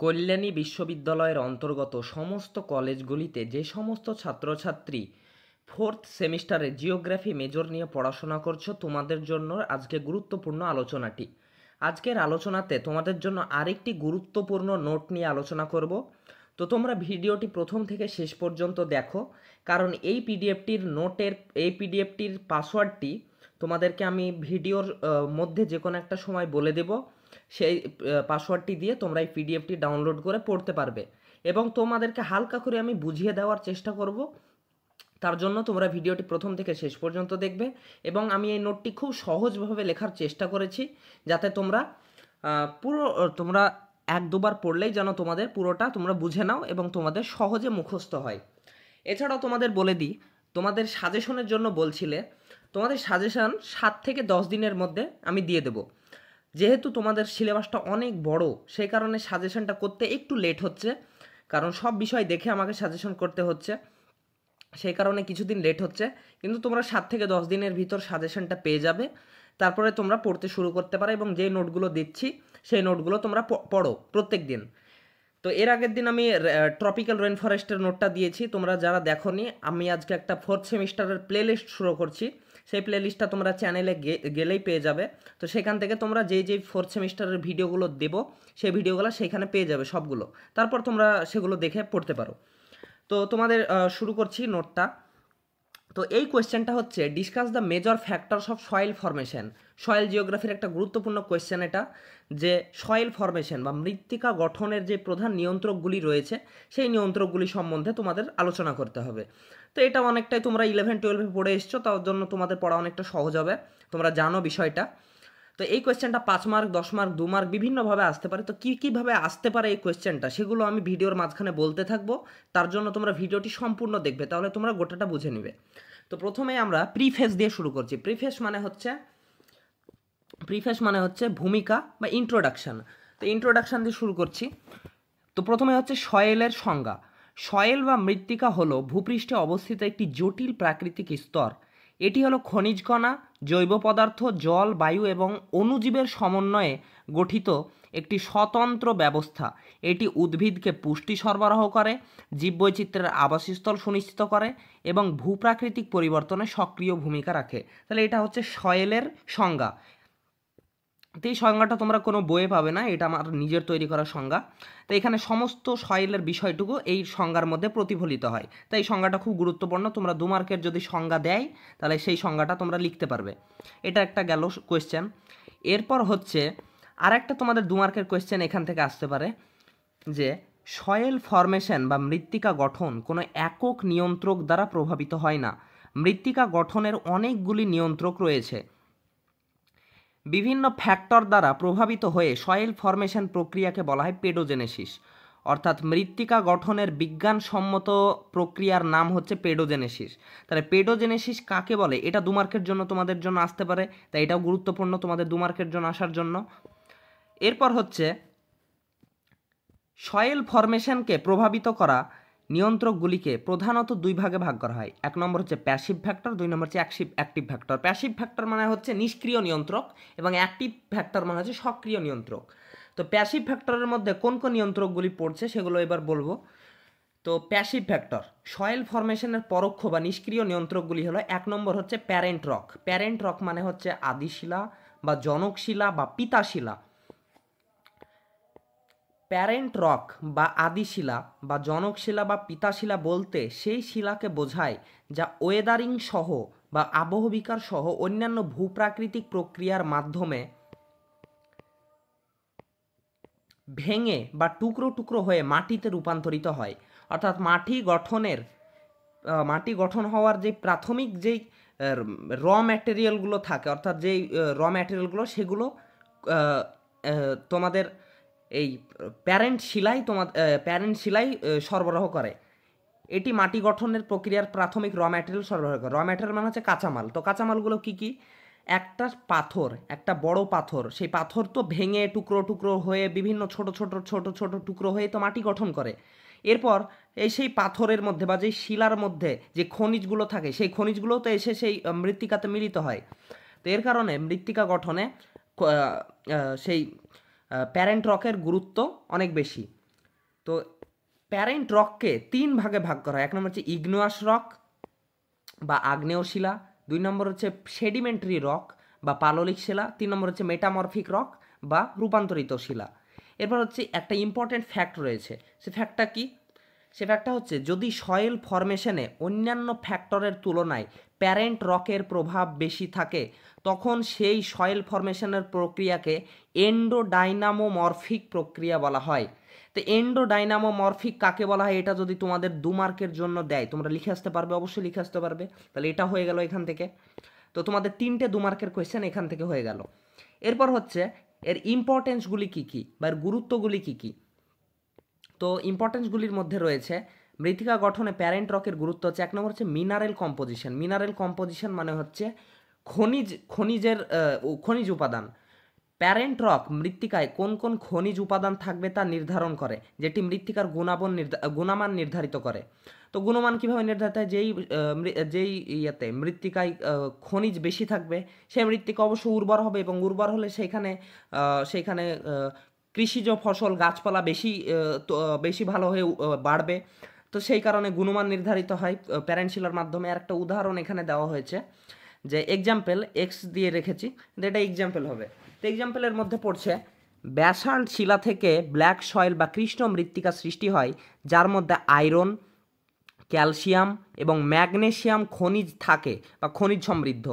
কল্যাণী বিশ্ববিদ্যালয়ের অন্তর্গত সমস্ত কলেজগুলিতে যে সমস্ত ছাত্রছাত্রী ফোর্থ সেমিস্টারে জিওগ্রাফি মেজর নিয়ে পড়াশোনা করছো, তোমাদের জন্য আজকে গুরুত্বপূর্ণ আলোচনাটি। আজকের আলোচনাতে তোমাদের জন্য আরেকটি গুরুত্বপূর্ণ নোট নিয়ে আলোচনা করব। তো তোমরা ভিডিওটি প্রথম থেকে শেষ পর্যন্ত দেখো, কারণ এই পিডিএফটির পাসওয়ার্ডটি তোমাদেরকে আমি ভিডিওর মধ্যে যে কোনো একটা সময় বলে দেব। সেই পাসওয়ার্ডটি দিয়ে তোমরা এই পিডিএফটি ডাউনলোড করে পড়তে পারবে এবং তোমাদেরকে হালকা করে আমি বুঝিয়ে দেওয়ার চেষ্টা করব। তার জন্য তোমরা ভিডিওটি প্রথম থেকে শেষ পর্যন্ত দেখবে এবং আমি এই নোটটি খুব সহজভাবে লেখার চেষ্টা করেছি, যাতে তোমরা এক দুবার পড়লেই যেন তোমাদের পুরোটা তোমরা বুঝে নাও এবং তোমাদের সহজে মুখস্থ হয়। এছাড়াও তোমাদের বলে দিই, তোমাদের সাজেশনের জন্য বলছিলে, তোমাদের সাজেশন 7 থেকে 10 দিনের মধ্যে আমি দিয়ে দেব। যেহেতু তোমাদের সিলেবাসটা অনেক বড়, সেই কারণে সাজেশনটা করতে একটু লেট হচ্ছে, কারণ সব বিষয় দেখে আমাকে সাজেশন করতে হচ্ছে, সেই কারণে কিছুদিন লেট হচ্ছে। কিন্তু তোমরা 7 থেকে 10 দিনের ভিতর সাজেশনটা পেয়ে যাবে। তারপরে তোমরা পড়তে শুরু করতে পারো এবং যে নোটগুলো দিচ্ছি সেই নোটগুলো তোমরা পড়ো প্রত্যেক দিন। তো এর আগের দিন আমি ট্রপিক্যাল রেন ফরেস্টের নোটটা দিয়েছি, তোমরা যারা দেখোনি, আমি আজকে একটা ফোর্থ সেমিস্টারের প্লেলিস্ট শুরু করছি। সেই প্লেলিস্টটা তোমরা চ্যানেলে গেলেই পেয়ে যাবে। তো সেখান থেকে তোমরা যেই ফোর্থ সেমিস্টারের ভিডিওগুলো দেবো, সেই ভিডিওগুলো সেখানে পেয়ে যাবে সবগুলো। তারপর তোমরা সেগুলো দেখে পড়তে পারো। তো তোমাদের শুরু করছি নোটটা। তো এই কোয়েশ্চেনটা হচ্ছে, discuss the major factors of soil formation. Soil জিওগ্রাফির একটা গুরুত্বপূর্ণ কোয়েশ্চেন এটা, যে সয়েল ফরমেশন বা মৃত্তিকা গঠনের যে প্রধান নিয়ন্ত্রকগুলি রয়েছে, সেই নিয়ন্ত্রকগুলি সম্বন্ধে তোমাদের আলোচনা করতে হবে। তো এটা অনেকটাই তোমরা 11-12 পড়ে এসছো, তার জন্য তোমাদের পড়া অনেকটা সহজ হবে, তোমরা জানো বিষয়টা। তো এই কোয়েশ্চেনটা 5 মার্ক, 10 মার্ক, 2 মার্ক বিভিন্নভাবে আসতে পারে। তো কীভাবে আসতে পারে এই কোয়েশ্চেনটা, সেগুলো আমি ভিডিওর মাঝখানে বলতে থাকবো। তার জন্য তোমরা ভিডিওটি সম্পূর্ণ দেখবে, তাহলে তোমরা গোটাটা বুঝে নিবে। তো প্রথমে আমরা প্রিফেস দিয়ে শুরু করছি। প্রিফেস মানে হচ্ছে ভূমিকা বা ইন্ট্রোডাকশান। তো ইন্ট্রোডাকশান দিয়ে শুরু করছি। তো প্রথমে হচ্ছে সয়েলের সংজ্ঞা। সয়েল বা মৃত্তিকা হলো ভূপৃষ্ঠে অবস্থিত একটি জটিল প্রাকৃতিক স্তর। এটি হলো খনিজ কণা, জৈব পদার্থ, জল, বায়ু এবং অণুজীবের সমন্বয়ে গঠিত একটি স্বতন্ত্র ব্যবস্থা। এটি উদ্ভিদকে পুষ্টি সরবরাহ করে, জীববৈচিত্র্যের আবাসস্থল সুনিশ্চিত করে এবং ভূপ্রাকৃতিক পরিবর্তনে সক্রিয় ভূমিকা রাখে। তাহলে এটা হচ্ছে সয়েলের সংজ্ঞা। তো এই সংজ্ঞাটা তোমরা কোনো বইয়ে পাবে না, এটা আমার নিজের তৈরি করা সংজ্ঞা। তো এখানে সমস্ত সয়েলের বিষয়টুকু এই সংজ্ঞার মধ্যে প্রতিফলিত হয়। তাই এই সংজ্ঞাটা খুব গুরুত্বপূর্ণ। তোমরা 2 মার্কের যদি সংজ্ঞা দেয়, তাহলে সেই সংজ্ঞাটা তোমরা লিখতে পারবে। এটা একটা গেল কোয়েশ্চেন। এরপর হচ্ছে আরেকটা তোমাদের 2 মার্কের কোয়েশ্চেন এখান থেকে আসতে পারে, যে সয়েল ফরমেশন বা মৃত্তিকা গঠন কোনো একক নিয়ন্ত্রক দ্বারা প্রভাবিত হয় না। মৃত্তিকা গঠনের অনেকগুলি নিয়ন্ত্রক রয়েছে। বিভিন্ন ফ্যাক্টর দ্বারা প্রভাবিত হয়ে সয়েল ফরমেশন প্রক্রিয়াকে বলা হয় পেডোজেনেসিস। অর্থাৎ মৃত্তিকা গঠনের বিজ্ঞানসম্মত প্রক্রিয়ার নাম হচ্ছে পেডোজেনেসিস। তাহলে পেডোজেনেসিস কাকে বলে, এটা 2 মার্কের জন্য তোমাদের জন্য আসতে পারে, তাই এটাও গুরুত্বপূর্ণ তোমাদের 2 মার্কের জন্য আসার জন্য। এরপর হচ্ছে সয়েল ফরমেশনকে প্রভাবিত করা নিয়ন্ত্রকগুলিকে প্রধানত 2 ভাগে ভাগ করা হয়। 1 নম্বর হচ্ছে প্যাসিভ ফ্যাক্টর, 2 নম্বর হচ্ছে অ্যাক্টিভ ফ্যাক্টর। প্যাসিভ ফ্যাক্টর মানে হচ্ছে নিষ্ক্রিয় নিয়ন্ত্রক এবং অ্যাক্টিভ ফ্যাক্টর মানে হচ্ছে সক্রিয় নিয়ন্ত্রক। তো প্যাসিভ ফ্যাক্টরের মধ্যে কোন কোন নিয়ন্ত্রকগুলি পড়ছে সেগুলো এবার বলবো। তো প্যাসিভ ফ্যাক্টর, সয়েল ফরমেশনের পরোক্ষ বা নিষ্ক্রিয় নিয়ন্ত্রকগুলি হলো, 1 নম্বর হচ্ছে প্যারেন্ট রক। প্যারেন্ট রক মানে হচ্ছে আদিশিলা বা জনকশিলা বা পিতাশিলা। প্যারেন্ট রক বা আদিশিলা বা জনকশিলা বা পিতাশিলা বলতে সেই শিলাকে বোঝায় যা ওয়েদারিং সহ বা আবহবিকার সহ অন্যান্য ভূপ্রাকৃতিক প্রক্রিয়ার মাধ্যমে ভেঙে বা টুকরো টুকরো হয়ে মাটিতে রূপান্তরিত হয়। অর্থাৎ মাটি গঠন হওয়ার যে প্রাথমিক যেই র ম্যাটেরিয়ালগুলো থাকে, অর্থাৎ যেই র ম্যাটেরিয়ালগুলো সেগুলো তোমাদের এই প্যারেন্ট শিলাই সরবরাহ করে। এটি মাটি গঠনের প্রক্রিয়ার প্রাথমিক র ম্যাটেরিয়াল সরবরাহ করে। র ম্যাটেরিয়াল মানে হচ্ছে কাঁচামাল। তো কাঁচামালগুলো কী কী? একটা বড় পাথর, সেই পাথর তো ভেঙে টুকরো টুকরো হয়ে বিভিন্ন ছোট ছোট টুকরো হয়ে তো মাটি গঠন করে। এরপর সেই পাথরের মধ্যে বা যেই শিলার মধ্যে যে খনিজগুলো থাকে, সেই খনিজগুলোও তো এসে সেই মৃত্তিকাতে মিলিত হয়। তো এর কারণে মৃত্তিকা গঠনে সেই প্যারেন্ট রকের গুরুত্ব অনেক বেশি। তো প্যারেন্ট রককে 3 ভাগে ভাগ করা হয়। 1 নম্বর হচ্ছে ইগনিয়াস রক বা আগ্নেয় শিলা, 2 নম্বর হচ্ছে সেডিমেন্টারি রক বা পাললিক শিলা, 3 নম্বর হচ্ছে মেটামরফিক রক বা রূপান্তরিত শিলা। এরপর হচ্ছে একটা ইম্পর্টেন্ট ফ্যাক্ট রয়েছে, সে ফ্যাক্টটা কি? সে ফ্যাক্টটা হচ্ছে যদি সয়েল ফরমেশনে অন্যান্য ফ্যাক্টরের তুলনায় প্যারেন্ট রকের প্রভাব বেশি থাকে তখন সেই সয়েল ফরমেশনের প্রক্রিয়াকে এন্ডোডাইনামোমরফিক প্রক্রিয়া বলা হয়। তো এন্ডোডাইনামোমরফিক কাকে বলা হয় এটা যদি তোমাদের 2 মার্কের জন্য দেয় তোমরা লিখে আসতে পারবে, অবশ্যই লিখে আসতে পারবে। তাহলে এটা হয়ে গেল এখান থেকে। তো তোমাদের 3টে 2 মার্কের কোয়েশ্চেন এখান থেকে হয়ে গেল। এরপর হচ্ছে এর ইম্পর্টেন্সগুলি কী কী বা এর গুরুত্বগুলি কী কী। তো ইম্পর্টেন্সগুলির মধ্যে রয়েছে মৃত্তিকা গঠনে প্যারেন্ট রকের গুরুত্ব হচ্ছে 1 নম্বর হচ্ছে মিনারেল কম্পোজিশন। মিনারেল কম্পোজিশন মানে হচ্ছে খনিজ উপাদান। প্যারেন্ট রক মৃত্তিকায় কোন কোন খনিজ উপাদান থাকবে তা নির্ধারণ করে, যেটি মৃত্তিকার গুণমান নির্ধারিত করে। তো গুণমান কীভাবে নির্ধারিত হয়? যেই মৃত্তিকায় খনিজ বেশি থাকবে সেই মৃত্তিকা অবশ্য উর্বর হবে এবং উর্বর হলে সেইখানে কৃষিজ ফসল গাছপালা বেশি ভালো হয়ে বাড়বে। তো সেই কারণে গুণমান নির্ধারিত হয় প্যারেন্ট শিলার মাধ্যমে। আর একটা উদাহরণ এখানে দেওয়া হয়েছে যে এক্সাম্পল এক্স দিয়ে রেখেছি, এটা এক্সাম্পল হবে। তো এক্সাম্পলের মধ্যে পড়ছে ব্যাসাল্ট শিলা থেকে ব্ল্যাক সয়েল বা কৃষ্ণ মৃত্তিকা সৃষ্টি হয় যার মধ্যে আয়রন, ক্যালসিয়াম এবং ম্যাগনেসিয়াম খনিজ থাকে বা খনিজ সমৃদ্ধ।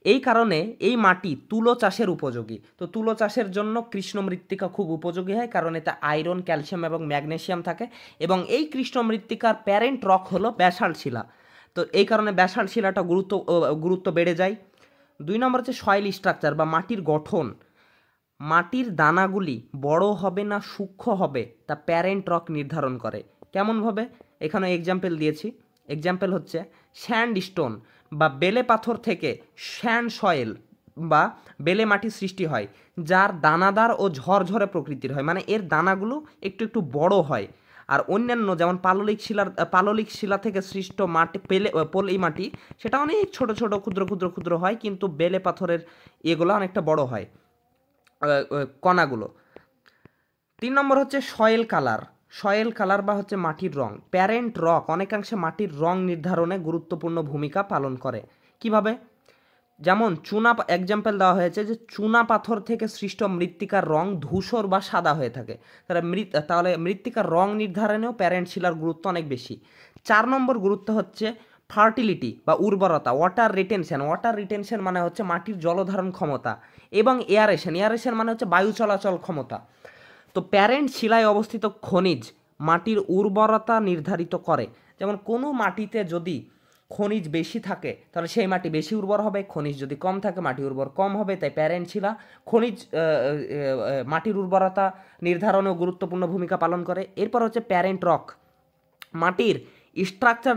এই কারণে এই মাটি তুলো চাষের উপযোগী। তো তুলো চাষের জন্য কৃষ্ণ মৃত্তিকা খুব উপযোগী হয় কারণ এতে আয়রন, ক্যালসিয়াম এবং ম্যাগনেসিয়াম থাকে এবং এই কৃষ্ণ মৃত্তিকার প্যারেন্ট রক হলো ব্যাসাল্ট শিলা। তো এই কারণে ব্যাসাল্ট শিলাটা গুরুত্ব বেড়ে যায়। 2 নম্বর হচ্ছে সয়েল স্ট্রাকচার বা মাটির গঠন। মাটির দানাগুলি বড় হবে না সূক্ষ্ম হবে তা প্যারেন্ট রক নির্ধারণ করে। কেমনভাবে? এখানে এক্সাম্পল দিয়েছি। এক্সাম্পল হচ্ছে স্যান্ডস্টোন বা বেলে পাথর থেকে স্যান্ড সয়েল বা বেলে মাটি সৃষ্টি হয় যার দানাদার ও ঝরঝরে প্রকৃতির হয়, মানে এর দানাগুলো একটু বড় হয়। আর অন্যান্য যেমন পাললিক শিলা থেকে সৃষ্ট পলি মাটি সেটা অনেক ছোট ছোট ক্ষুদ্র হয়, কিন্তু বেলে পাথরের এগুলো অনেকটা বড় হয় কণাগুলো। 3 নম্বর হচ্ছে সয়েল কালার বা হচ্ছে মাটির রং। প্যারেন্ট রক অনেকাংশে মাটির রং নির্ধারণে গুরুত্বপূর্ণ ভূমিকা পালন করে। কিভাবে? যেমন এক্সাম্পল দেওয়া হয়েছে যে চুনা পাথর থেকে সৃষ্ট মৃত্তিকার রং ধূসর বা সাদা হয়ে থাকে। তাহলে মৃত্তিকার রং নির্ধারণেও প্যারেন্ট শিলার গুরুত্ব অনেক বেশি। 4 নম্বর গুরুত্ব হচ্ছে ফার্টিলিটি বা উর্বরতা, ওয়াটার রিটেনশন মানে হচ্ছে মাটির জলধারণ ক্ষমতা, এবং এয়ারেশন মানে হচ্ছে বায়ু চলাচল ক্ষমতা। তো প্যারেন্ট শিলায় অবস্থিত খনিজ মাটির উর্বরতা নির্ধারিত করে। যেমন কোনো মাটিতে যদি খনিজ বেশি থাকে তাহলে সেই মাটি বেশি উর্বর হবে, খনিজ যদি কম থাকে মাটি উর্বর কম হবে। তাই প্যারেন্ট শিলা মাটির উর্বরতা নির্ধারণেও গুরুত্বপূর্ণ ভূমিকা পালন করে। এরপর হচ্ছে প্যারেন্ট রক মাটির স্ট্রাকচার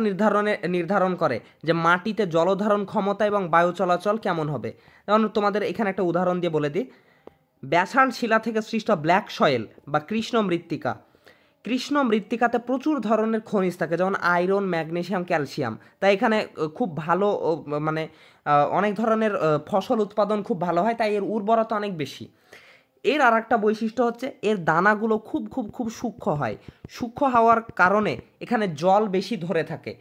নির্ধারণ করে যে মাটিতে জলধারণ ক্ষমতা এবং বায়ু চলাচল কেমন হবে। যেমন তোমাদের এখানে একটা উদাহরণ দিয়ে বলে দিই, ব্যাসাল্ট শিলা থেকে সৃষ্ট ব্ল্যাক সয়েল বা কৃষ্ণ মৃত্তিকাতে প্রচুর ধরনের খনিজ থাকে, যেমন আয়রন, ম্যাগনেসিয়াম, ক্যালসিয়াম। তাই এখানে খুব ভালো মানে অনেক ধরনের ফসল উৎপাদন খুব ভালো হয়, তাই এর উর্বরতা অনেক বেশি। এর আর একটা বৈশিষ্ট্য হচ্ছে এর দানাগুলো খুব সূক্ষ্ম হয়। সূক্ষ্ম হওয়ার কারণে এখানে জল বেশি ধরে থাকে।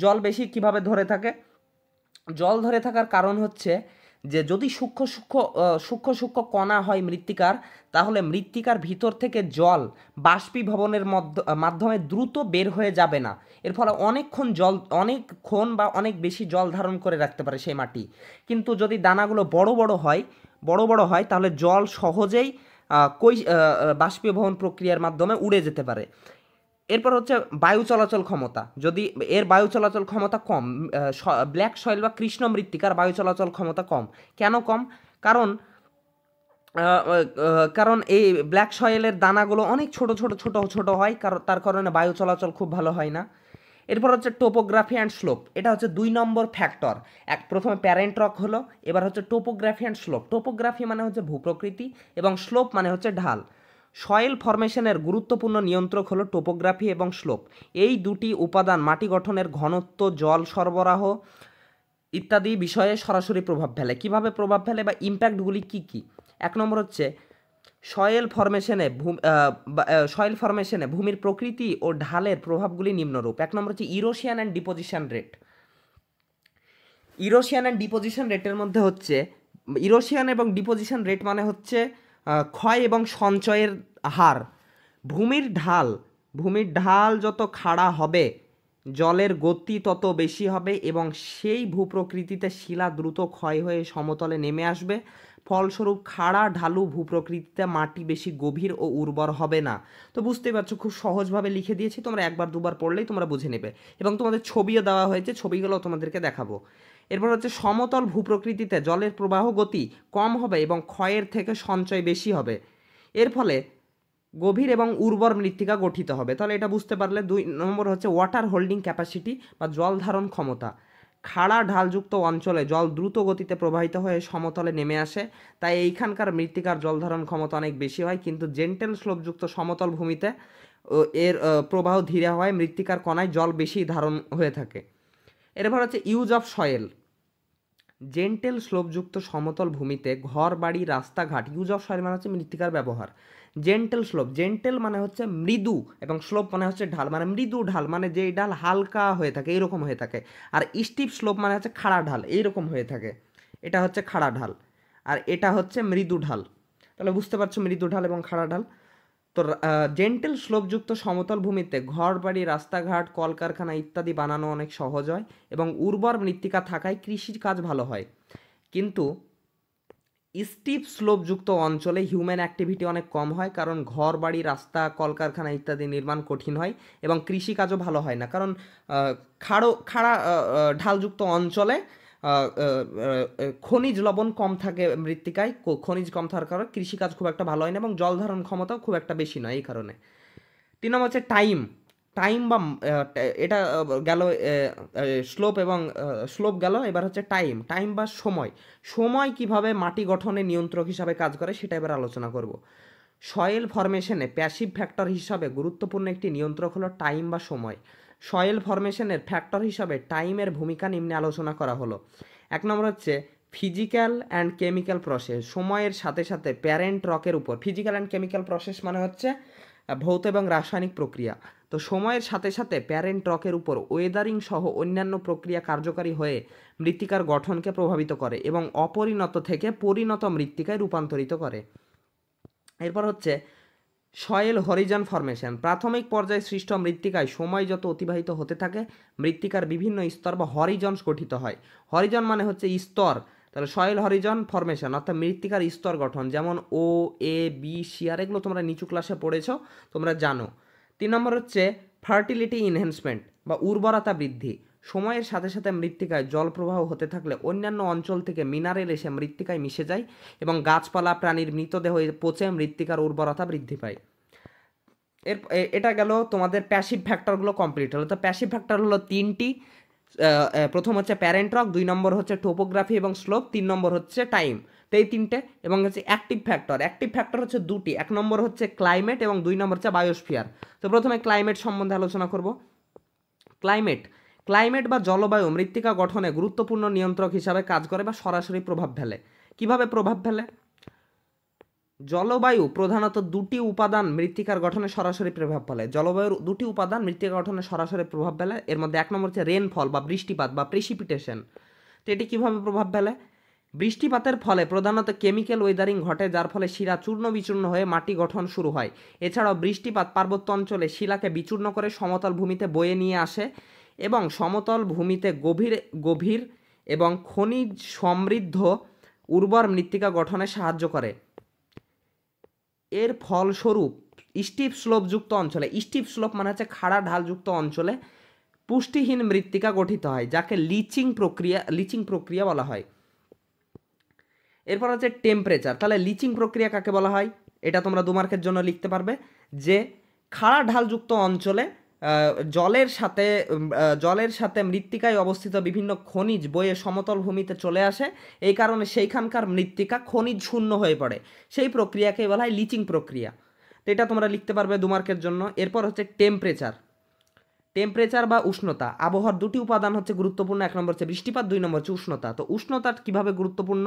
জল বেশি কিভাবে ধরে থাকে? জল ধরে থাকার কারণ হচ্ছে যে যদি সূক্ষ্ম কণা হয় মৃত্তিকার, তাহলে মৃত্তিকার ভিতর থেকে জল বাষ্পীভবনের মাধ্যমে দ্রুত বের হয়ে যাবে না। এর ফলে অনেকক্ষণ বা অনেক বেশি জল ধারণ করে রাখতে পারে সেই মাটি। কিন্তু যদি দানাগুলো বড় হয় তাহলে জল সহজেই বাষ্পীভবন প্রক্রিয়ার মাধ্যমে উড়ে যেতে পারে। এরপর হচ্ছে বায়ু চলাচল ক্ষমতা। যদি এর বায়ু চলাচল ক্ষমতা কম, ব্ল্যাক সয়েল বা কৃষ্ণ মৃত্তিকার বায়ু চলাচল ক্ষমতা কম। কেন কম? কারণ এই ব্ল্যাক সয়েলের দানাগুলো অনেক ছোট হয়, তার কারণে বায়ু চলাচল খুব ভালো হয় না। এরপর হচ্ছে টোপোগ্রাফি অ্যান্ড স্লোপ, এটা হচ্ছে 2 নম্বর ফ্যাক্টর। প্রথমে প্যারেন্ট রক হলো, এবার হচ্ছে টোপোগ্রাফি অ্যান্ড স্লোপ। টোপোগ্রাফি মানে হচ্ছে ভূপ্রকৃতি এবং স্লোপ মানে হচ্ছে ঢাল। সয়েল ফরমেশনের গুরুত্বপূর্ণ নিয়ন্ত্রক হলো টোপোগ্রাফি এবং স্লোপ। এই দুটি উপাদান মাটি গঠনের ঘনত্ব, জল সরবরাহ ইত্যাদি বিষয়ে সরাসরি প্রভাব ফেলে। কিভাবে প্রভাব ফেলে বা ইম্প্যাক্টগুলি কি? 1 নম্বর হচ্ছে সয়েল ফরমেশনে ভূমির প্রকৃতি ও ঢালের প্রভাবগুলি নিম্নরূপ। 1 নম্বর হচ্ছে erosion and deposition rate. Erosion and deposition রেটের মধ্যে হচ্ছে ইরোশিয়ান এবং ডিপোজিশন রেট মানে হচ্ছে ক্ষয় এবং সঞ্চয়ের হার। ভূমির ঢাল যত খাড়া হবে জলের গতি তত বেশি হবে এবং সেই ভূপ্রকৃতিতে শিলা দ্রুত ক্ষয় হয়ে সমতলে নেমে আসবে। ফলস্বরূপ খাড়া ঢালু ভূপ্রকৃতিতে মাটি বেশি গভীর ও উর্বর হবে না। তো বুঝতেই পারছো, খুব সহজভাবে লিখে দিয়েছি, তোমরা একবার দুবার পড়লেই তোমরা বুঝে নেবে এবং তোমাদের ছবিও দেওয়া হয়েছে, ছবিগুলো তোমাদেরকে দেখাবো। এরপর হচ্ছে সমতল ভূপ্রকৃতিতে জলের প্রবাহ গতি কম হবে এবং ক্ষয়ের থেকে সঞ্চয় বেশি হবে। এর ফলে গভীর এবং উর্বর মৃত্তিকা গঠিত হবে। তাহলে এটা বুঝতে পারলে। 2 নম্বর হচ্ছে ওয়াটার হোল্ডিং ক্যাপাসিটি বা জল ধারণ ক্ষমতা। খাড়া ঢালযুক্ত অঞ্চলে জল দ্রুত গতিতে প্রবাহিত হয়ে সমতলে নেমে আসে, তাই এইখানকার মৃত্তিকার জল ধারণ ক্ষমতা অনেক বেশি হয়, কিন্তু জেন্টেল স্লোপযুক্ত সমতল ভূমিতে এর প্রবাহ ধীরে হয়, মৃত্তিকার কণায় জল বেশি ধারণ হয়ে থাকে। এরপর হচ্ছে ইউজ অফ সয়েল। জেন্টেল স্লোপযুক্ত সমতল ভূমিতে ঘর বাড়ি রাস্তাঘাট, ইউজ অফ সয়েল মানে হচ্ছে মৃত্তিকার ব্যবহার। জেন্টেল স্লোপ, জেন্টেল মানে হচ্ছে মৃদু এবং স্লোপ মানে হচ্ছে ঢাল, মানে মৃদু ঢাল মানে যেই ঢাল হালকা হয়ে থাকে এইরকম হয়ে থাকে। আর স্টিপ স্লোপ মানে হচ্ছে খাড়া ঢাল এইরকম হয়ে থাকে। এটা হচ্ছে খাড়া ঢাল আর এটা হচ্ছে মৃদু ঢাল। তাহলে বুঝতে পারছো মৃদু ঢাল এবং খাড়া ঢাল। তো জেন্টেল স্লোপযুক্ত সমতল ভূমিতে ঘর বাড়ি রাস্তাঘাট কলকারখানা ইত্যাদি বানানো অনেক সহজ হয় এবং উর্বর মৃত্তিকা থাকায় কৃষির কাজ ভালো হয়। কিন্তু স্টিপ স্লোপযুক্ত অঞ্চলে হিউম্যান অ্যাক্টিভিটি অনেক কম হয়, কারণ ঘর বাড়ি রাস্তা কলকারখানা ইত্যাদি নির্মাণ কঠিন হয় এবং কৃষিকাজও ভালো হয় না, কারণ খাড়া ঢালযুক্ত অঞ্চলে খনিজ লবণ কম থাকে মৃত্তিকায়, খনিজ কম থাকার কারণে কৃষিকাজ খুব একটা ভালো হয় না এবং জল ধারণ ক্ষমতাও খুব একটা বেশি নয় এই কারণে। 3 নম্বর হচ্ছে টাইম। টাইম বা এটা গেল স্লোপ এবং স্লোপ গেল। এবার হচ্ছে টাইম। টাইম বা সময়। সময় কিভাবে মাটি গঠনে নিয়ন্ত্রক হিসাবে কাজ করে সেটা এবার আলোচনা করব। সয়েল ফরমেশনে প্যাসিভ ফ্যাক্টর হিসাবে গুরুত্বপূর্ণ একটি নিয়ন্ত্রক হলো টাইম বা সময়। সয়েল ফরমেশনের ফ্যাক্টর হিসাবে টাইমের ভূমিকা নিম্নে আলোচনা করা হলো। 1 নম্বর হচ্ছে ফিজিক্যাল অ্যান্ড কেমিক্যাল প্রসেস। সময়ের সাথে সাথে প্যারেন্ট রকের উপর, ফিজিক্যাল অ্যান্ড কেমিক্যাল প্রসেস মানে হচ্ছে ভৌত এবং রাসায়নিক প্রক্রিয়া। তো সময়ের সাথে সাথে প্যারেন্ট রকের উপর ওয়েদারিং সহ অন্যান্য প্রক্রিয়া কার্যকারী হয়ে মৃত্তিকার গঠনকে প্রভাবিত করে এবং অপরিণত থেকে পরিণত মৃত্তিকায় রূপান্তরিত করে। এরপর হচ্ছে সয়েল হরিজন ফরমেশন। প্রাথমিক পর্যায়ে সৃষ্ট মৃত্তিকায় সময় যত অতিবাহিত হতে থাকে মৃত্তিকার বিভিন্ন স্তর বা হরিজনস গঠিত হয়। হরিজন মানে হচ্ছে স্তর। তাহলে সয়েল হরিজন ফরমেশন অর্থাৎ মৃত্তিকার স্তর গঠন, যেমন ও এ বি সি আর এগুলো তোমরা নিচু ক্লাসে পড়েছো, তোমরা জানো। 3 নম্বর হচ্ছে ফার্টিলিটি ইনহ্যান্সমেন্ট বা উর্বরতা বৃদ্ধি। সময়ের সাথে সাথে মৃত্তিকায় জল প্রবাহ হতে থাকলে অন্যান্য অঞ্চল থেকে মিনারেল এসে মৃত্তিকায় মিশে যায় এবং গাছপালা প্রাণীর মৃতদেহ পচে মৃত্তিকার উর্বরতা বৃদ্ধি পায়। এটা গেল তোমাদের প্যাসিভ ফ্যাক্টরগুলো কমপ্লিট হলো। তো প্যাসিভ ফ্যাক্টর হলো 3টি। প্রথম হচ্ছে প্যারেন্ট রক, 2 নম্বর হচ্ছে টোপোগ্রাফি এবং স্লোপ, 3 নম্বর হচ্ছে টাইম। তো এই 3টে। এবং হচ্ছে অ্যাক্টিভ ফ্যাক্টর। অ্যাক্টিভ ফ্যাক্টর হচ্ছে 2টি, 1 নম্বর হচ্ছে ক্লাইমেট এবং 2 নম্বর হচ্ছে বায়োস্ফিয়ার। তো প্রথমে ক্লাইমেট সম্বন্ধে আলোচনা করব। ক্লাইমেট বা জলবায়ু মৃত্তিকা গঠনে গুরুত্বপূর্ণ নিয়ন্ত্রক হিসাবে কাজ করে বা সরাসরি প্রভাব ফেলে। কিভাবে প্রভাব ফেলে? জলবায়ু প্রধানত 2টি উপাদান মৃত্তিকার গঠনে সরাসরি প্রভাব ফেলে। জলবায়ুর 2টি উপাদান মৃত্তিকা গঠনে সরাসরি প্রভাব ফেলে। এর মধ্যে 1 নম্বর হচ্ছে রেনফল বা বৃষ্টিপাত বা প্রেসিপিটেশন। তো এটি কীভাবে প্রভাব ফেলে? বৃষ্টিপাতের ফলে প্রধানত কেমিক্যাল ওয়েদারিং ঘটে, যার ফলে শিলা চূর্ণ বিচূর্ণ হয়ে মাটি গঠন শুরু হয়। এছাড়াও বৃষ্টিপাত পার্বত্য অঞ্চলে শিলাকে বিচূর্ণ করে সমতল ভূমিতে বয়ে নিয়ে আসে এবং সমতল ভূমিতে গভীর এবং খনিজ সমৃদ্ধ উর্বর মৃত্তিকা গঠনে সাহায্য করে। এর ফলস্বরূপ স্টিপ স্লোপযুক্ত অঞ্চলে, স্টিপ স্লোপ মানে হচ্ছে খাড়া ঢালযুক্ত অঞ্চলে পুষ্টিহীন মৃত্তিকা গঠিত হয়, যাকে লিচিং প্রক্রিয়া বলা হয়। এরপর হচ্ছে টেম্পারেচার। তাহলে লিচিং প্রক্রিয়া কাকে বলা হয় এটা তোমরা 2 মার্কের জন্য লিখতে পারবে যে খাড়া ঢালযুক্ত অঞ্চলে জলের সাথে মৃত্তিকায় অবস্থিত বিভিন্ন খনিজ বয়ে সমতল ভূমিতে চলে আসে, এই কারণে সেইখানকার মৃত্তিকা খনিজ শূন্য হয়ে পড়ে। সেই প্রক্রিয়াকে বলা হয় লিচিং প্রক্রিয়া। তো এটা তোমরা লিখতে পারবে 2 মার্কের জন্য। এরপর হচ্ছে টেম্পারেচার বা উষ্ণতা। আবহাওয়ার 2টি উপাদান হচ্ছে গুরুত্বপূর্ণ, 1 নম্বর হচ্ছে বৃষ্টিপাত, 2 নম্বর হচ্ছে উষ্ণতা। তো উষ্ণতা কিভাবে গুরুত্বপূর্ণ?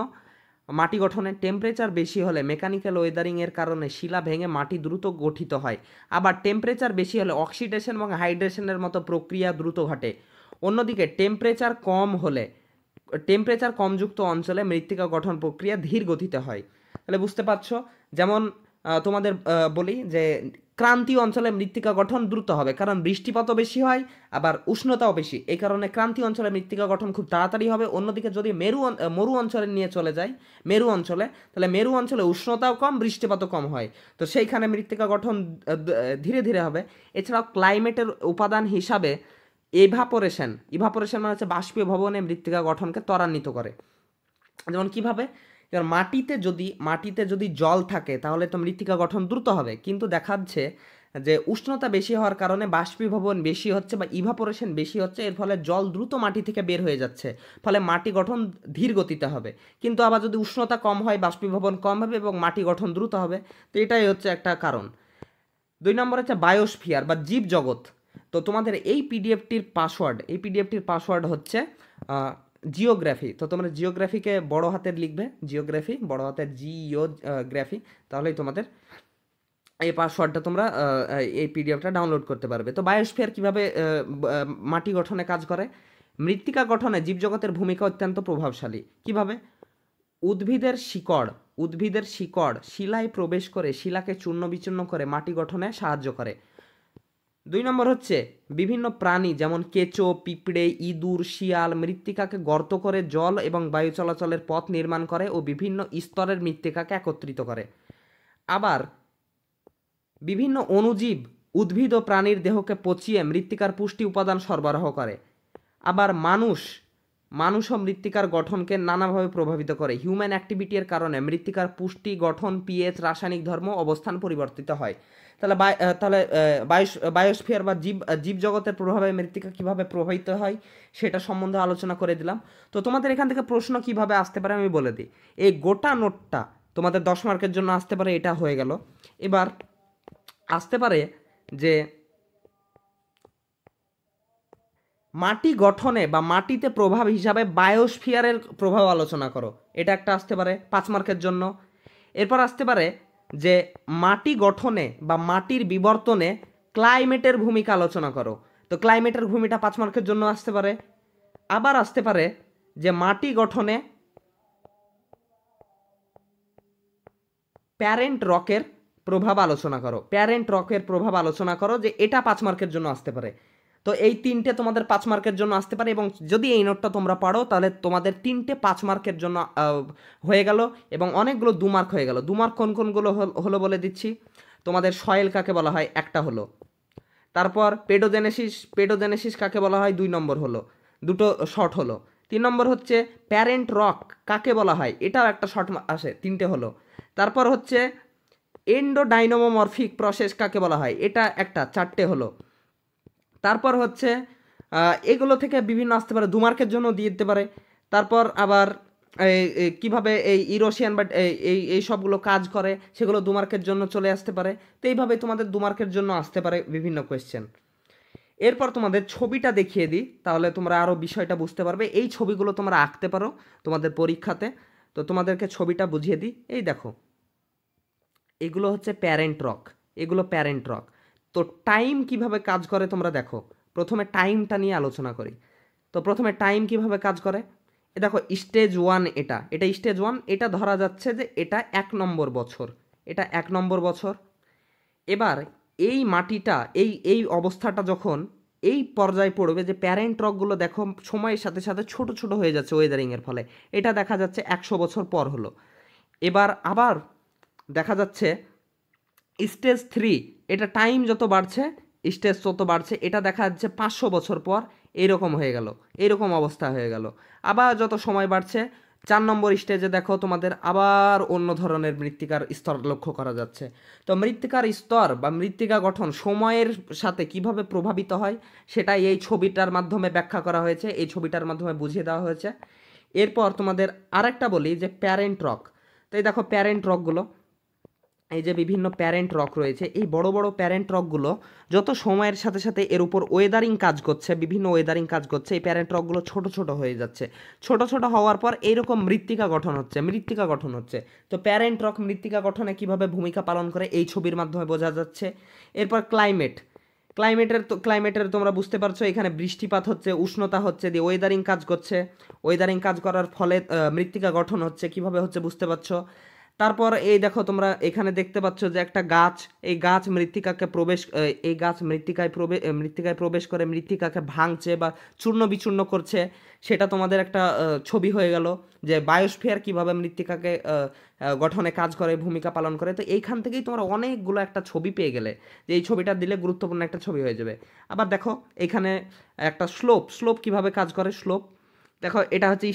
মাটি গঠনে টেম্পারেচার বেশি হলে মেকানিক্যাল ওয়েদারিংয়ের কারণে শিলা ভেঙে মাটি দ্রুত গঠিত হয়। আবার টেম্পারেচার বেশি হলে অক্সিডেশন এবং হাইড্রেশনের মতো প্রক্রিয়া দ্রুত ঘটে। অন্যদিকে টেম্পারেচার কমযুক্ত অঞ্চলে মৃত্তিকা গঠন প্রক্রিয়া ধীর গতিতে হয়। তাহলে বুঝতে পারছো, যেমন তোমাদের বলি যে ক্রান্তীয় অঞ্চলে মৃত্তিকা গঠন দ্রুত হবে, কারণ বৃষ্টিপাতও বেশি হয়, আবার উষ্ণতাও বেশি, এই কারণে ক্রান্তীয় অঞ্চলে মৃত্তিকা গঠন খুব তাড়াতাড়ি হবে। অন্যদিকে যদি মরু অঞ্চলে নিয়ে চলে যায়, মেরু অঞ্চলে, তাহলে মেরু অঞ্চলে উষ্ণতাও কম, বৃষ্টিপাতও কম হয়, তো সেইখানে মৃত্তিকা গঠন ধীরে ধীরে হবে। এছাড়াও ক্লাইমেটের উপাদান হিসাবে ইভাপোরেশন মানে হচ্ছে বাষ্পীভবনে মৃত্তিকা গঠনকে ত্বরান্বিত করে। যেমন কিভাবে, যেমন মাটিতে যদি জল থাকে তাহলে তো মৃত্তিকা গঠন দ্রুত হবে, কিন্তু দেখা যাচ্ছে যে উষ্ণতা বেশি হওয়ার কারণে বাষ্পীভবন বেশি হচ্ছে বা ইভাপোরেশন বেশি হচ্ছে, এর ফলে জল দ্রুত মাটি থেকে বের হয়ে যাচ্ছে, ফলে মাটি গঠন ধীর গতিতে হবে। কিন্তু আবার যদি উষ্ণতা কম হয়, বাষ্পীভবন কম হবে এবং মাটি গঠন দ্রুত হবে। তো এটাই হচ্ছে একটা কারণ। 2 নম্বর হচ্ছে বায়োস্ফিয়ার বা জীবজগৎ। তো তোমাদের এই পিডিএফটির পাসওয়ার্ড হচ্ছে জিওগ্রাফি। তো তোমরা জিওগ্রাফিকে বড় হাতের লিখবে, জিওগ্রাফি বড় হাতের গ্রাফি, তাহলেই তোমাদের এই পাসওয়ার্ডটা তোমরা এই পিডিএফটা ডাউনলোড করতে পারবে। তো বায়োস্ফিয়ার কিভাবে মাটি গঠনে কাজ করে, মৃত্তিকা গঠনে জীবজগতের ভূমিকা অত্যন্ত প্রভাবশালী। কিভাবে, উদ্ভিদের শিকড় শিলায় প্রবেশ করে শিলাকে চূর্ণ বিচূর্ণ করে মাটি গঠনে সাহায্য করে। 2 নম্বর হচ্ছে বিভিন্ন প্রাণী যেমন কেঁচো, পিঁপড়ে, ইঁদুর, শিয়াল মৃত্তিকাকে গর্ত করে জল এবং বায়ু চলাচলের পথ নির্মাণ করে ও বিভিন্ন স্তরের মৃত্তিকাকে একত্রিত করে। আবার বিভিন্ন অণুজীব উদ্ভিদ ও প্রাণীর দেহকে পচিয়ে মৃত্তিকার পুষ্টি উপাদান সরবরাহ করে। আবার মানুষও মৃত্তিকার গঠনকে নানাভাবে প্রভাবিত করে। হিউম্যান অ্যাক্টিভিটির কারণে মৃত্তিকার পুষ্টি, গঠন, পিএইচ, রাসায়নিক ধর্ম, অবস্থান পরিবর্তিত হয়। তাহলে বায়োস্ফিয়ার বা জীবজগতের প্রভাবে মৃত্তিকা কিভাবে প্রভাবিত হয় সেটা সম্বন্ধে আলোচনা করে দিলাম। তো তোমাদের এখান থেকে প্রশ্ন কিভাবে আসতে পারে আমি বলে দিই। এই গোটা নোটটা তোমাদের 10 মার্কের জন্য আসতে পারে, এটা হয়ে গেল। এবার আসতে পারে যে মাটি গঠনে বা মাটিতে প্রভাব হিসাবে বায়োস্ফিয়ারের প্রভাব আলোচনা করো, এটা একটা আসতে পারে 5 মার্কের জন্য। এরপর আসতে পারে যে মাটি গঠনে বা মাটির বিবর্তনে ক্লাইমেটের ভূমিকা আলোচনা করো, তো ক্লাইমেটের ভূমিকা 5 মার্কের জন্য আসতে পারে। আবার আসতে পারে যে মাটি গঠনে প্যারেন্ট রকের প্রভাব আলোচনা করো, যে এটা 5 মার্কের জন্য আসতে পারে। তো এই 3টে তোমাদের 5 মার্কের জন্য আসতে পারে, এবং যদি এই নোটটা তোমরা পারো তাহলে তোমাদের 3টে 5 মার্কের জন্য হয়ে গেল, এবং অনেকগুলো 2 মার্ক হয়ে গেল। 2 মার্ক কোনগুলো হলো বলে দিচ্ছি। তোমাদের সয়েল কাকে বলা হয়, একটা হলো। তারপর পেডোজেনেসিস কাকে বলা হয়, 2 নম্বর হলো, দুটো শর্ট হলো। 3 নম্বর হচ্ছে প্যারেন্ট রক কাকে বলা হয়, এটাও একটা শর্ট আসে, 3টে হলো। তারপর হচ্ছে এন্ডোডাইনামোমরফিক প্রসেস কাকে বলা হয়, এটা একটা, 4টে হলো। তারপর হচ্ছে এগুলো থেকে বিভিন্ন আসতে পারে, 2 মার্কের জন্য দিয়ে দিতে পারে। তারপর আবার কিভাবে এই ইউরোশিয়ান বা এই সবগুলো কাজ করে সেগুলো 2 মার্কের জন্য চলে আসতে পারে। তো এইভাবে তোমাদের 2 মার্কের জন্য আসতে পারে বিভিন্ন কোয়েশ্চেন। এরপর তোমাদের ছবিটা দেখিয়ে দিই, তাহলে তোমরা আরও বিষয়টা বুঝতে পারবে। এই ছবিগুলো তোমরা আঁকতে পারো তোমাদের পরীক্ষাতে। তো তোমাদেরকে ছবিটা বুঝিয়ে দিই। এই দেখো, এগুলো হচ্ছে প্যারেন্ট রক। তো টাইম কিভাবে কাজ করে তোমরা দেখো। প্রথমে টাইমটা নিয়ে আলোচনা করি। তো প্রথমে টাইম কিভাবে কাজ করে, এ দেখো স্টেজ 1, এটা স্টেজ 1, এটা ধরা যাচ্ছে যে এটা 1 নম্বর বছর। এবার এই মাটিটা এই অবস্থাটা যখন এই পর্যায়ে পড়বে, যে প্যারেন্ট রকগুলো দেখো সময়ের সাথে সাথে ছোট ছোট হয়ে যাচ্ছে ওয়েদারিংয়ের ফলে, এটা দেখা যাচ্ছে 100 বছর পর হলো। এবার আবার দেখা যাচ্ছে স্টেজ 3, এটা টাইম যত বাড়ছে স্টেজ তত বাড়ছে, এটা দেখা যাচ্ছে 500 বছর পর এইরকম অবস্থা হয়ে গেল। আবার যত সময় বাড়ছে 4 নম্বর স্টেজে দেখো তোমাদের আবার অন্য ধরনের মৃত্তিকার স্তর লক্ষ্য করা যাচ্ছে। তো মৃত্তিকার স্তর বা মৃত্তিকা গঠন সময়ের সাথে কিভাবে প্রভাবিত হয় সেটা এই ছবিটার মাধ্যমে ব্যাখ্যা করা হয়েছে, এই ছবিটার মাধ্যমে বুঝিয়ে দেওয়া হয়েছে। এরপর তোমাদের আরেকটা বলি যে প্যারেন্ট রক। তো এই দেখো প্যারেন্ট রকগুলো, এই যে বিভিন্ন প্যারেন্ট রক রয়েছে, এই বড় বড় প্যারেন্ট রকগুলো যত সময়ের সাথে সাথে এর উপর ওয়েদারিং কাজ করছে, বিভিন্ন ওয়েদারিং কাজ করছে, এই প্যারেন্ট রকগুলো ছোট ছোট হয়ে যাচ্ছে। ছোট ছোট হওয়ার পর এইরকম মৃত্তিকা গঠন হচ্ছে। তো প্যারেন্ট রক মৃত্তিকা গঠনে কিভাবে ভূমিকা পালন করে এই ছবির মাধ্যমে বোঝা যাচ্ছে। এরপর ক্লাইমেটের তোমরা বুঝতে পারছো, এখানে বৃষ্টিপাত হচ্ছে, উষ্ণতা হচ্ছে, দিয়ে ওয়েদারিং কাজ করছে। ওয়েদারিং কাজ করার ফলে মৃত্তিকা গঠন হচ্ছে, কিভাবে হচ্ছে বুঝতে পারছো। তারপর এই দেখো তোমরা এখানে দেখতে পাচ্ছ যে একটা গাছ, এই গাছ মৃত্তিকায় প্রবেশ করে মৃত্তিকাকে ভাঙছে বা চূর্ণ বিচূর্ণ করছে। সেটা তোমাদের একটা ছবি হয়ে গেল যে বায়োস্ফিয়ার কিভাবে মৃত্তিকাকে গঠনে কাজ করে, ভূমিকা পালন করে। তো এইখান থেকেই তোমরা অনেকগুলো একটা ছবি পেয়ে গেলে, যে এই ছবিটা দিলে গুরুত্বপূর্ণ একটা ছবি হয়ে যাবে। আবার দেখো এখানে একটা স্লোপ কিভাবে কাজ করে। দেখো এটা হচ্ছে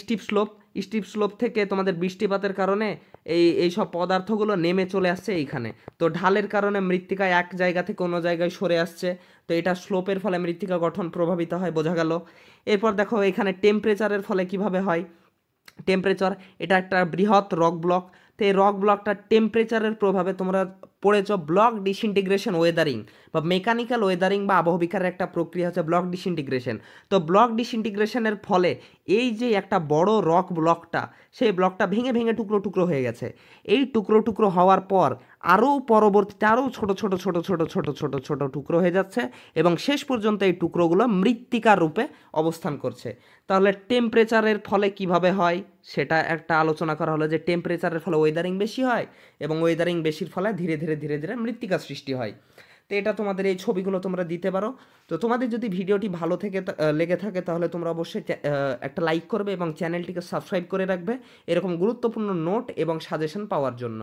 স্টিপ স্লোপ থেকে তোমাদের বৃষ্টিপাতের কারণে এই সব পদার্থগুলো নেমে চলে আসছে এইখানে। তো ঢালের কারণে মৃত্তিকা এক জায়গা থেকে অন্য জায়গায় সরে আসছে। তো এটা স্লোপের ফলে মৃত্তিকা গঠন প্রভাবিত হয়, বোঝা গেল। এরপর দেখো এখানে টেম্পারেচারের ফলে কিভাবে হয়। টেম্পারেচার, এটা একটা বৃহৎ রক ব্লক। তো এই রক ব্লকটা টেম্পারেচারের প্রভাবে তোমরা পড়েছ ব্লক ডিসইন্টিগ্রেশন ওয়েদারিং বা মেকানিক্যাল ওয়েদারিং বা আবহবিকারের একটা প্রক্রিয়া হচ্ছে ব্লক ডিসইন্টিগ্রেশন। তো ব্লক ডিসইন্টিগ্রেশনের ফলে এই যে একটা বড় রক ব্লকটা, সেই ব্লকটা ভেঙে ভেঙে টুকরো টুকরো হয়ে গেছে। এই টুকরো টুকরো হওয়ার পর আরও পরবর্তীতে আরও ছোট ছোট ছোট ছোট ছোট ছোট ছোট টুকরো হয়ে যাচ্ছে এবং শেষ পর্যন্ত এই টুকরোগুলো মৃত্তিকার রূপে অবস্থান করছে। তাহলে টেম্পারেচারের ফলে কিভাবে হয় সেটা একটা আলোচনা করা হলো, যে টেম্পারেচারের ফলে ওয়েদারিং বেশি হয় এবং ওয়েদারিং বেশির ফলে ধীরে ধীরে ধীরে ধীরে মৃত্তিকা সৃষ্টি হয়। তো এটা তোমাদের এই ছবিগুলো তোমরা দিতে পারো। তো তোমাদের যদি ভিডিওটি ভালো থেকে লেগে থাকে তাহলে তোমরা অবশ্যই একটা লাইক করবে এবং চ্যানেলটিকে সাবস্ক্রাইব করে রাখবে এরকম গুরুত্বপূর্ণ নোট এবং সাজেশন পাওয়ার জন্য।